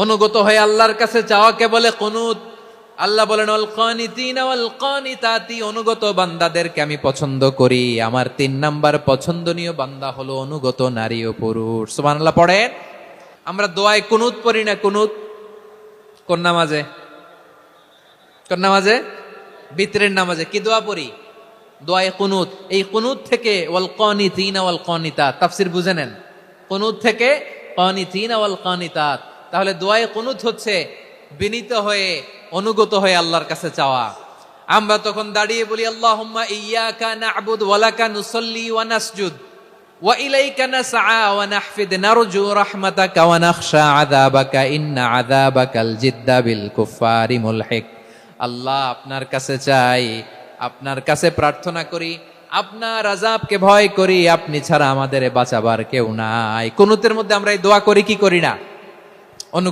অনুগত হয়ে আল্লাহর কাছে চাওয়াকে বলে কুনুত। আল্লাহ বলেন আল কানিতিনা ওয়াল কানিতাতি, অনুগত বান্দাদেরকে আমি পছন্দ করি। আমার 3 নাম্বার পছন্দনীয় বান্দা হলো অনুগত নারী ও পুরুষ। সুবহানাল্লাহ পড়েন। আমরা দোয়ায় কুনুত পড়ি না? কুনুত কোন নামাজে? কোন নামাজে? বিতরের নামাজে কি দোয়া পড়ি? দোয়ায়ে কুনুত। এই কুনুত থেকে ওয়াল কানিতিনা ওয়াল কানিতাত, তাফসীর বুঝে নেন। কুনুত থেকে কানিতিনা ওয়াল কানিতাত, তাহলে দোয়ায়ে কুনুত হচ্ছে বিনীত হয়ে অনুগত হয়ে আল্লাহর কাছে চাওয়া। আমরা তখন দাঁড়িয়ে বলি আল্লাহুম্মা ইয়্যাকা না'বুদু ওয়া লাকা নুসাল্লি ওয়া নাসজুদ ওয়া ইলাইকা নাসআ ওয়া নাহফিদ নারজু রাহমাতাকা ওয়া নাখশা আযাবাকা ইন্না আযাবাকাল জিদ্দা বিল কুফফারি মুলহিক। আল্লাহ, আপনার কাছে চাই, আপনার কাছে প্রার্থনা করি, আপনার আযাবকে ভয় করি, আপনি ছাড়া আমাদের বাঁচাবার কেউ নাই। কুনুতের মধ্যে আমরা এই দোয়া করি কি করি না?